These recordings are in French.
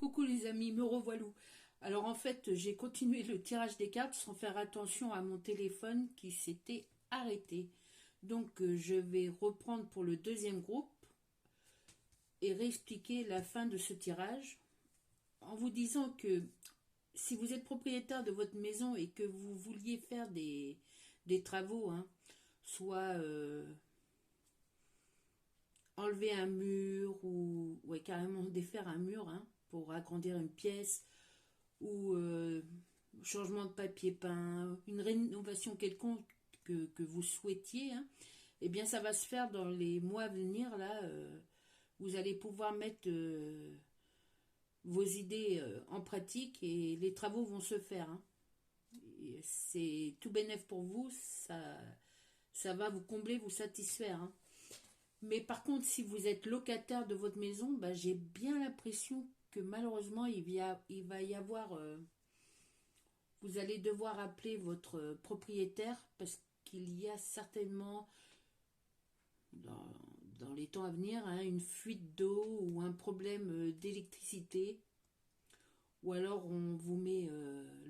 Coucou les amis, me revoilà. Alors en fait, j'ai continué le tirage des cartes sans faire attention à mon téléphone qui s'était arrêté. Donc je vais reprendre pour le deuxième groupe et réexpliquer la fin de ce tirage en vous disant que si vous êtes propriétaire de votre maison et que vous vouliez faire des travaux, hein, soit enlever un mur ou ouais, carrément défaire un mur, hein, pour agrandir une pièce, ou changement de papier peint, une rénovation quelconque que vous souhaitiez, hein, eh bien ça va se faire dans les mois à venir. Là, vous allez pouvoir mettre vos idées en pratique et les travaux vont se faire, hein. C'est tout bénef pour vous, ça va vous combler, vous satisfaire, hein. Mais par contre, si vous êtes locataire de votre maison, bah, j'ai bien l'impression que malheureusement, il va y avoir... vous allez devoir appeler votre propriétaire parce qu'il y a certainement, dans, dans les temps à venir, hein, une fuite d'eau ou un problème d'électricité. Ou alors on vous met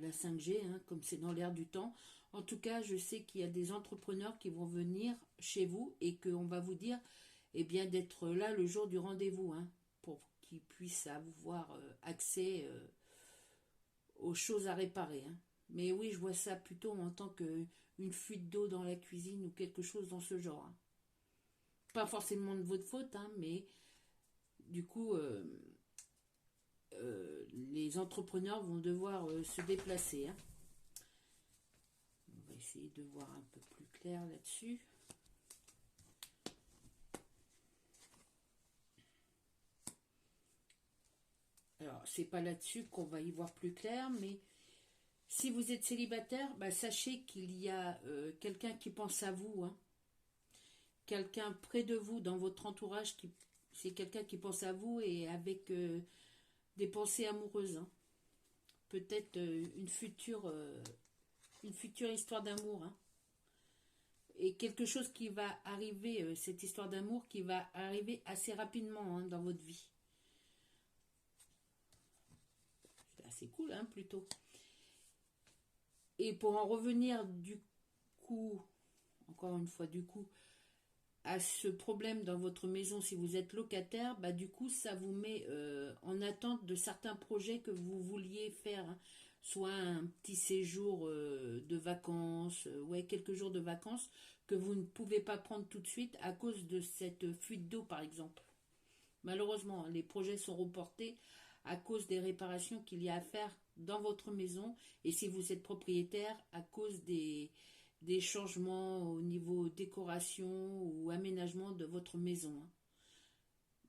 la 5G, hein, comme c'est dans l'air du temps. En tout cas, je sais qu'il y a des entrepreneurs qui vont venir chez vous et qu'on va vous dire, eh bien, d'être là le jour du rendez-vous, hein, pour qu'ils puissent avoir accès aux choses à réparer, hein. Mais oui, je vois ça plutôt en tant qu'une fuite d'eau dans la cuisine ou quelque chose dans ce genre, hein. Pas forcément de votre faute, hein, mais du coup, les entrepreneurs vont devoir se déplacer, hein. On va essayer de voir un peu plus clair là-dessus. Alors, c'est pas là-dessus qu'on va y voir plus clair, mais si vous êtes célibataire, bah, sachez qu'il y a quelqu'un qui pense à vous, hein. Quelqu'un près de vous, dans votre entourage, c'est quelqu'un qui pense à vous et avec des pensées amoureuses, hein. Peut-être une future histoire d'amour, hein. Et quelque chose qui va arriver, cette histoire d'amour qui va arriver assez rapidement, hein, dans votre vie. C'est assez cool, hein, plutôt. Et pour en revenir du coup, encore une fois du coup, à ce problème dans votre maison, si vous êtes locataire, bah du coup ça vous met en attente de certains projets que vous vouliez faire, hein. Soit un petit séjour de vacances, ouais, quelques jours de vacances que vous ne pouvez pas prendre tout de suite à cause de cette fuite d'eau par exemple. Malheureusement, les projets sont reportés à cause des réparations qu'il y a à faire dans votre maison et si vous êtes propriétaire à cause des changements au niveau décoration ou aménagement de votre maison, hein.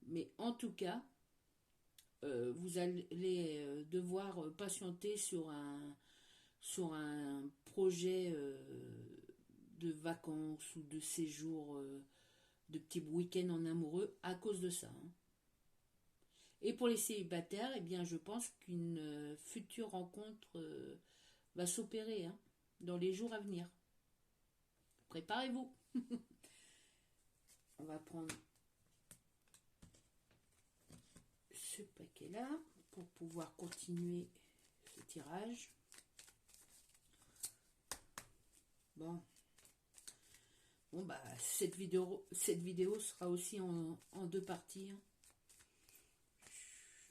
Mais en tout cas, vous allez devoir patienter sur un projet de vacances ou de séjour, de petits week-ends en amoureux à cause de ça, hein. Et pour les célibataires, eh bien, je pense qu'une future rencontre va s'opérer, hein, dans les jours à venir. Préparez-vous. On va prendre ce paquet-là pour pouvoir continuer ce tirage. Bon, bah, cette vidéo sera aussi en deux parties, hein.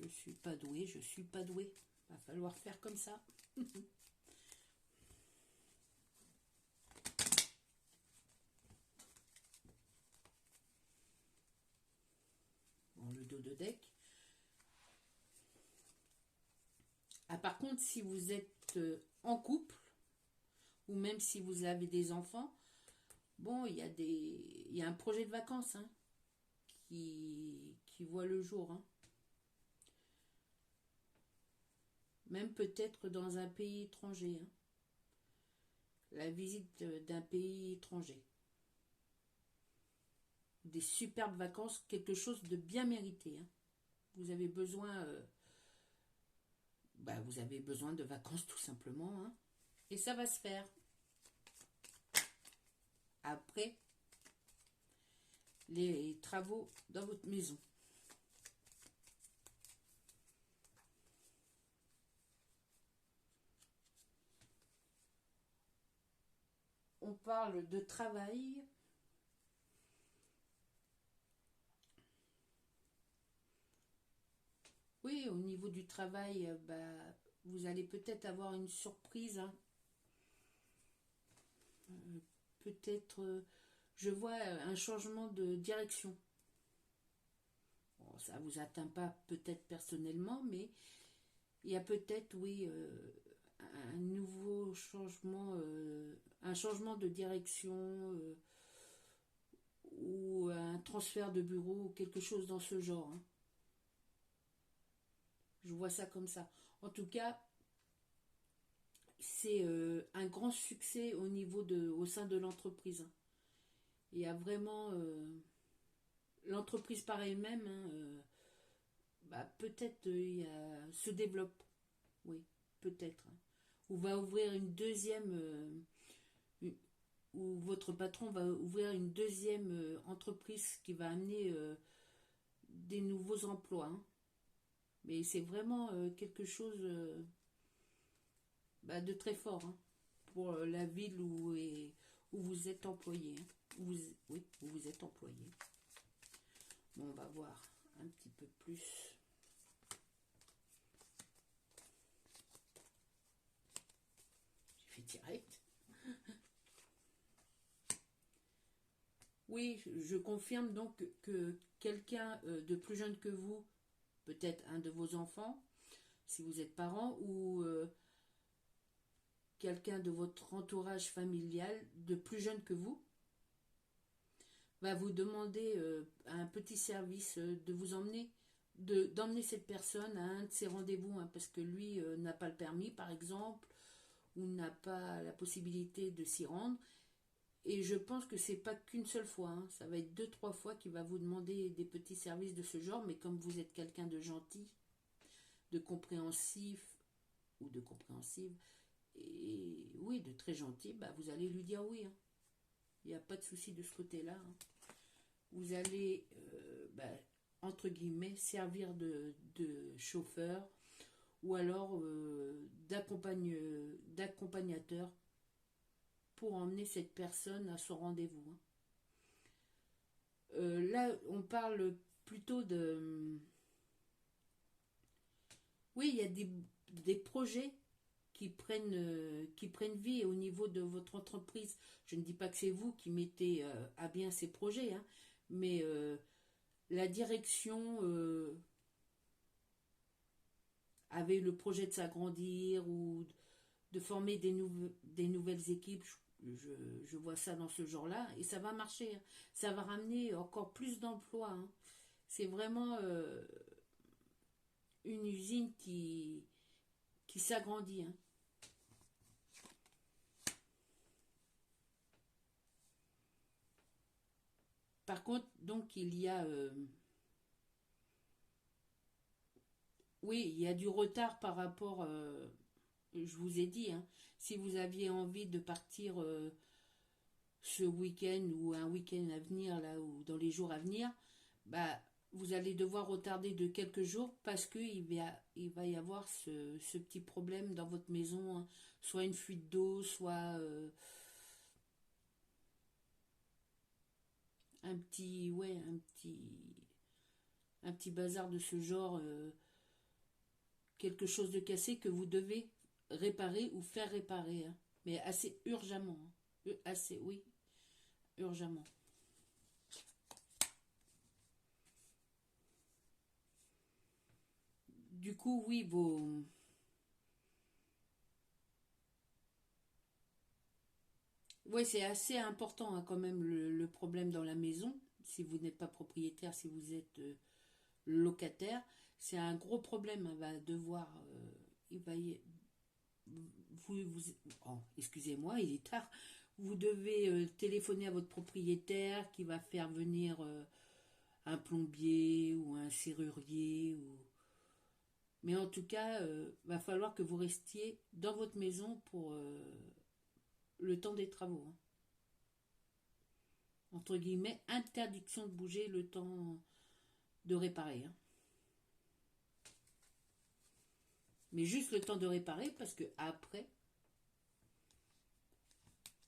Je suis pas douée, je suis pas douée. Va falloir faire comme ça. Bon, le dos de deck. Ah, par contre, si vous êtes en couple, ou même si vous avez des enfants, bon, il y a un projet de vacances, hein, qui voit le jour, hein. Même peut-être dans un pays étranger, hein. La visite d'un pays étranger. Des superbes vacances, quelque chose de bien mérité, hein. Vous avez besoin, vous avez besoin de vacances tout simplement, hein. Et ça va se faire. Après les travaux dans votre maison. on parle de travail. Oui, au niveau du travail, bah, vous allez peut-être avoir une surprise, hein. Euh, peut-être, je vois un changement de direction. Bon, ça vous atteint pas peut-être personnellement, mais il y a peut-être, oui, un nouveau changement, un changement de direction ou un transfert de bureau ou quelque chose dans ce genre, hein. Je vois ça comme ça. En tout cas, c'est un grand succès au sein de l'entreprise, hein. Il y a vraiment l'entreprise par elle-même, hein, bah, peut-être se développe, oui, peut-être, hein. Ou va ouvrir une deuxième, une- ou votre patron va ouvrir une deuxième entreprise qui va amener des nouveaux emplois, hein. Mais c'est vraiment quelque chose bah, de très fort, hein, pour la ville où vous êtes employé, hein. Oui, où vous êtes employé. Bon, on va voir un petit peu plus. J'ai fait direct. Oui, je confirme donc que quelqu'un de plus jeune que vous, peut-être un de vos enfants, si vous êtes parent, ou quelqu'un de votre entourage familial de plus jeune que vous, va vous demander un petit service de vous emmener, d'emmener cette personne à un de ses rendez-vous, hein, parce que lui n'a pas le permis, par exemple, ou n'a pas la possibilité de s'y rendre. Et je pense que c'est pas qu'une seule fois, hein. Ça va être deux, trois fois qu'il va vous demander des petits services de ce genre, mais comme vous êtes quelqu'un de gentil, de compréhensif ou de compréhensive, et oui, de très gentil, bah vous allez lui dire oui, hein. Il n'y a pas de souci de ce côté-là, hein. Vous allez, bah, entre guillemets, servir de chauffeur ou alors d'accompagnateur pour emmener cette personne à son rendez-vous, hein. Là, on parle plutôt de... Oui, il y a des projets qui prennent vie au niveau de votre entreprise. Je ne dis pas que c'est vous qui mettez à bien ces projets, hein, mais la direction avait le projet de s'agrandir ou de former des nouvelles équipes. Je vois ça dans ce genre-là et ça va marcher, hein. Ça va ramener encore plus d'emplois, hein. C'est vraiment une usine qui s'agrandit, hein. Par contre, donc, oui, il y a du retard par rapport, je vous ai dit, hein, si vous aviez envie de partir ce week-end ou un week-end à venir, là, ou dans les jours à venir, bah, vous allez devoir retarder de quelques jours parce il va y avoir ce petit problème dans votre maison, hein. Soit une fuite d'eau, soit ouais, un petit bazar de ce genre, quelque chose de cassé que vous devez réparer ou faire réparer, hein. Mais assez urgemment, hein. Assez, oui, urgemment. Du coup, oui, ouais, c'est assez important, hein, quand même le problème dans la maison. Si vous n'êtes pas propriétaire, si vous êtes locataire, c'est un gros problème, hein. Va devoir, il va y- oh, excusez-moi, il est tard. Vous devez téléphoner à votre propriétaire qui va faire venir un plombier ou un serrurier. Mais en tout cas, va falloir que vous restiez dans votre maison pour le temps des travaux, hein. Entre guillemets, interdiction de bouger le temps de réparer, hein. Mais juste le temps de réparer parce que après,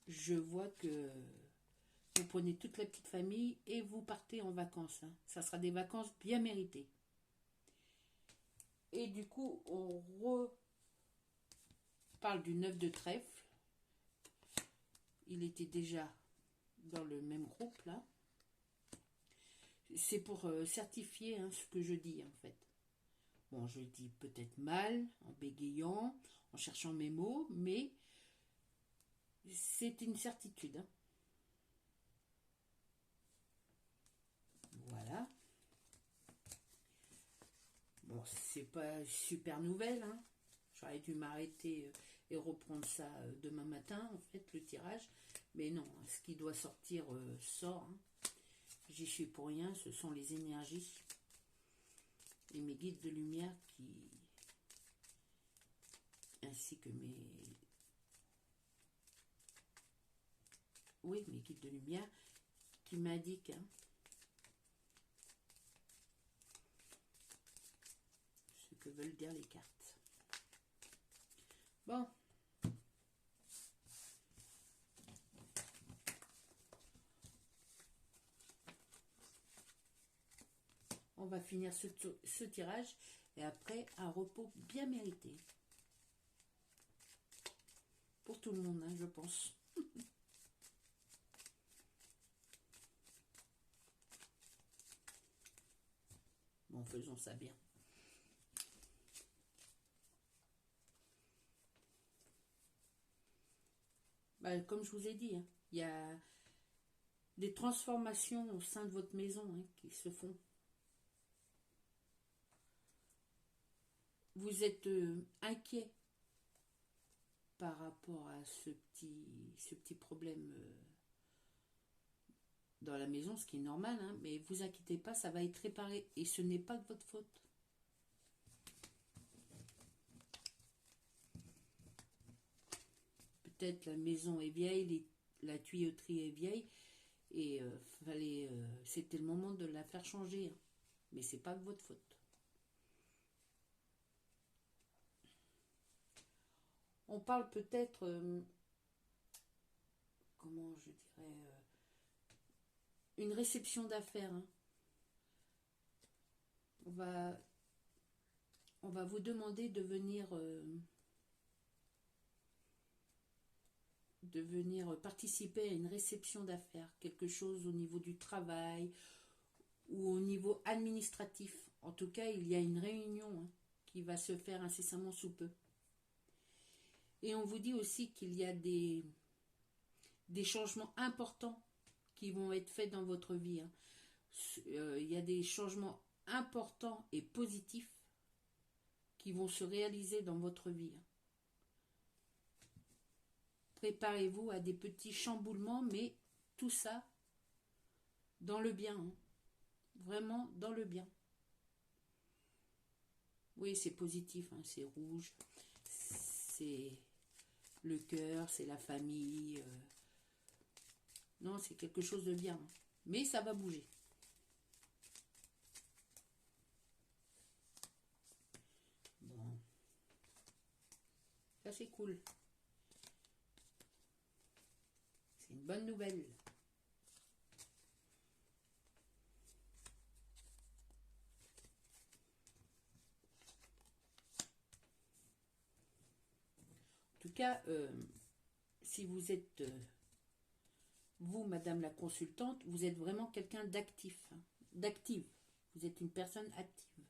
je vois que vous prenez toute la petite famille et vous partez en vacances, hein. Ça sera des vacances bien méritées. Et du coup, on reparle du 9 de trèfle. Il était déjà dans le même groupe là. C'est pour certifier, hein, ce que je dis en fait. Bon, je le dis peut-être mal, en bégayant, en cherchant mes mots, mais c'est une certitude, hein. Voilà. Bon, c'est pas super nouvelle, hein. J'aurais dû m'arrêter et reprendre ça demain matin, en fait, le tirage. Mais non, ce qui doit sortir sort, hein. J'y suis pour rien, ce sont les énergies et mes guides de lumière ainsi que mes guides de lumière qui m'indiquent, hein, ce que veulent dire les cartes. Bon. On va finir ce tirage et après un repos bien mérité. Pour tout le monde, hein, je pense. Bon, faisons ça bien. Bah, comme je vous ai dit, hein, il y a des transformations au sein de votre maison, hein, qui se font. Vous êtes inquiet par rapport à ce petit problème dans la maison, ce qui est normal, hein, mais vous inquiétez pas, ça va être réparé et ce n'est pas de votre faute. Peut-être la maison est vieille, la tuyauterie est vieille et c'était le moment de la faire changer, hein, mais c'est pas de votre faute. On parle peut-être, comment je dirais, une réception d'affaires, hein. On va vous demander de venir participer à une réception d'affaires, quelque chose au niveau du travail ou au niveau administratif. En tout cas, il y a une réunion, hein, qui va se faire incessamment sous peu. Et on vous dit aussi qu'il y a des changements importants qui vont être faits dans votre vie, hein. Il y a des changements importants et positifs qui vont se réaliser dans votre vie, hein. Préparez-vous à des petits chamboulements, mais tout ça dans le bien, hein. Vraiment dans le bien. Oui, c'est positif, hein, c'est rouge, c'est le cœur, c'est la famille. Non, c'est quelque chose de bien, hein. Mais ça va bouger. Bon. Ça, c'est cool. C'est une bonne nouvelle. En tout cas, si vous êtes, vous, madame la consultante, vous êtes vraiment quelqu'un d'actif, hein, d'active. Vous êtes une personne active.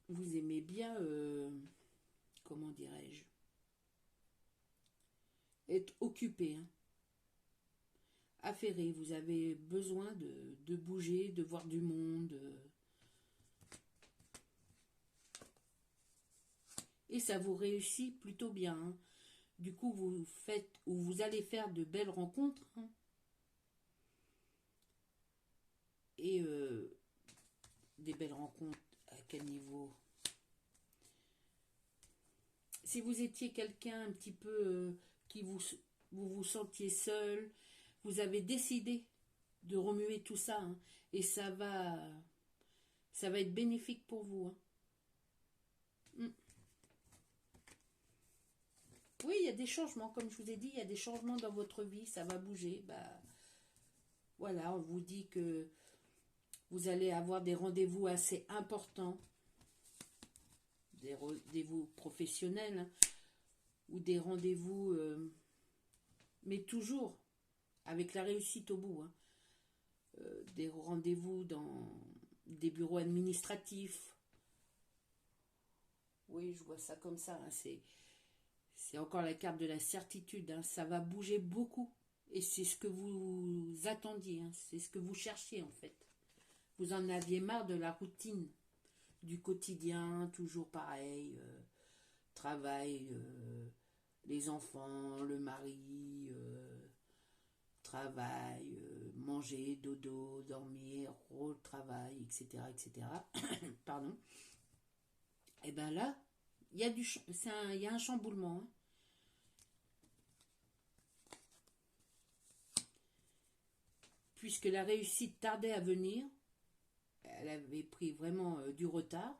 Vous aimez bien, comment dirais-je, être occupé, hein, affairé. Vous avez besoin de bouger, de voir du monde. Et ça vous réussit plutôt bien, hein. Du coup, vous allez faire de belles rencontres, hein. Et des belles rencontres à quel niveau? Si vous étiez quelqu'un un petit peu qui vous sentiez seul, vous avez décidé de remuer tout ça, hein, et ça va être bénéfique pour vous, hein. Oui, il y a des changements, comme je vous ai dit, il y a des changements dans votre vie, ça va bouger. Bah, voilà, on vous dit que vous allez avoir des rendez-vous assez importants, des rendez-vous professionnels, hein, ou des rendez-vous, mais toujours avec la réussite au bout, hein. Des rendez-vous dans des bureaux administratifs. Oui, je vois ça comme ça, hein. C'est encore la carte de la certitude, hein. Ça va bouger beaucoup. Et c'est ce que vous attendiez, hein. C'est ce que vous cherchiez en fait. Vous en aviez marre de la routine, du quotidien, toujours pareil. Travail, les enfants, le mari, travail, manger, dodo, dormir, travail, etc. etc. Pardon. Et bien là, il y a il y a un chamboulement, hein. Puisque la réussite tardait à venir, elle avait pris vraiment du retard.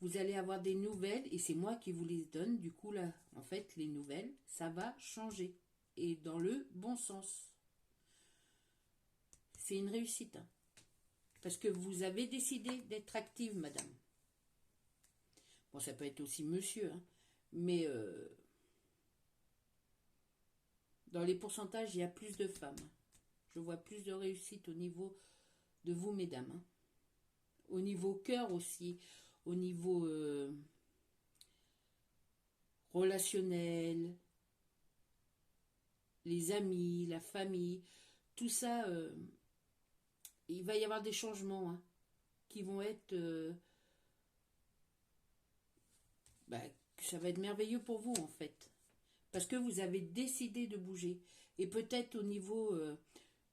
Vous allez avoir des nouvelles et c'est moi qui vous les donne. Du coup, là, en fait, les nouvelles, ça va changer. Et dans le bon sens. C'est une réussite, hein. Parce que vous avez décidé d'être active, madame. Bon, ça peut être aussi monsieur, hein. Mais dans les pourcentages, il y a plus de femmes. Je vois plus de réussite au niveau de vous, mesdames, hein. Au niveau cœur aussi, au niveau relationnel, les amis, la famille, tout ça, il va y avoir des changements, hein, qui vont être... bah, ça va être merveilleux pour vous, en fait. Parce que vous avez décidé de bouger. Et peut-être au niveau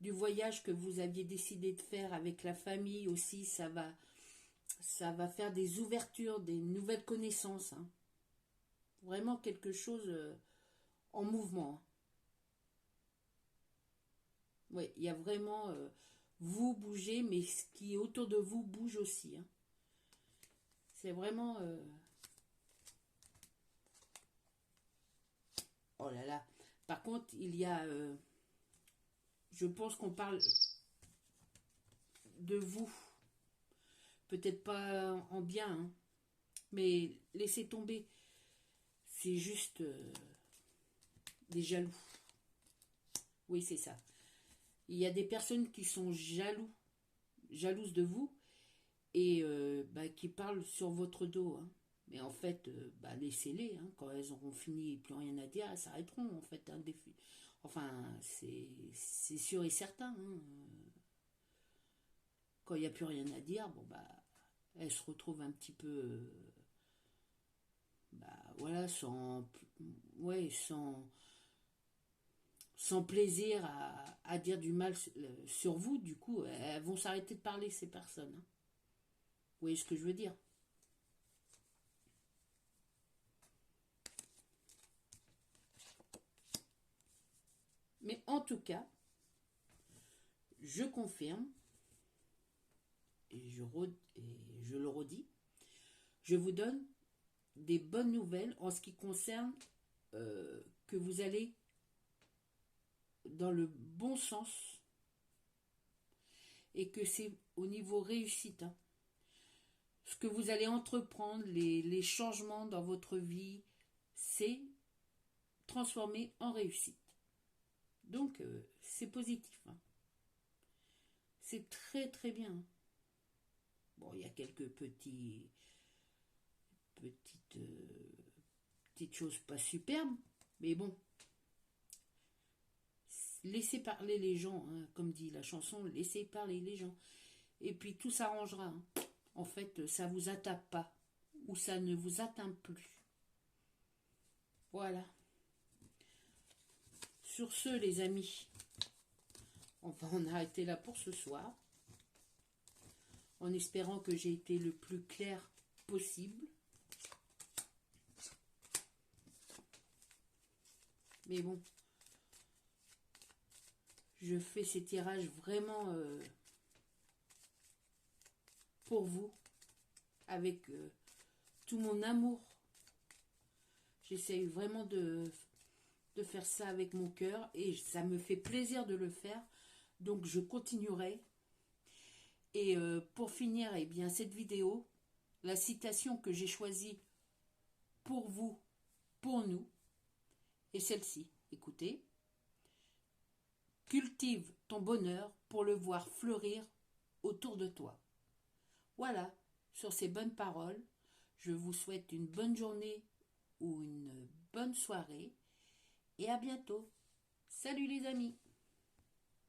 du voyage que vous aviez décidé de faire avec la famille aussi, ça va faire des ouvertures, des nouvelles connaissances, hein. Vraiment quelque chose en mouvement, hein. Oui, il y a vraiment... vous bougez, mais ce qui est autour de vous bouge aussi, hein. C'est vraiment... oh là là. Par contre, il y a... je pense qu'on parle de vous. Peut-être pas en bien, hein, mais laissez tomber. C'est juste des jaloux. Oui, c'est ça. Il y a des personnes qui sont jalouses de vous et bah, qui parlent sur votre dos, hein. Mais en fait, bah, laissez-les, hein. Quand elles auront fini et plus rien à dire, elles s'arrêteront en fait, hein, enfin, c'est sûr et certain, hein. Quand il n'y a plus rien à dire, bon bah, elles se retrouvent un petit peu, bah voilà, ouais, sans plaisir à dire du mal sur vous. Du coup, elles vont s'arrêter de parler, ces personnes, hein. Vous voyez ce que je veux dire? Mais en tout cas, je confirme, et je le redis, je vous donne des bonnes nouvelles en ce qui concerne que vous allez dans le bon sens et que c'est au niveau réussite, hein. Ce que vous allez entreprendre, les changements dans votre vie, c'est transformé en réussite. Donc, c'est positif, hein. C'est très très bien. Bon, il y a quelques petites, petites choses pas superbes, mais bon, laissez parler les gens, hein, comme dit la chanson, laissez parler les gens. Et puis tout s'arrangera, hein. En fait, ça ne vous atteint pas, ou ça ne vous atteint plus. Voilà. Sur ce, les amis, on va en arrêter là pour ce soir, en espérant que j'ai été le plus clair possible. Mais bon, je fais ces tirages vraiment pour vous, avec tout mon amour. J'essaye vraiment de faire ça avec mon cœur et ça me fait plaisir de le faire. Donc je continuerai. Et pour finir, eh bien, cette vidéo, la citation que j'ai choisie pour vous, pour nous, est celle-ci. Écoutez. Cultive ton bonheur pour le voir fleurir autour de toi. Voilà, sur ces bonnes paroles, je vous souhaite une bonne journée ou une bonne soirée et à bientôt. Salut les amis!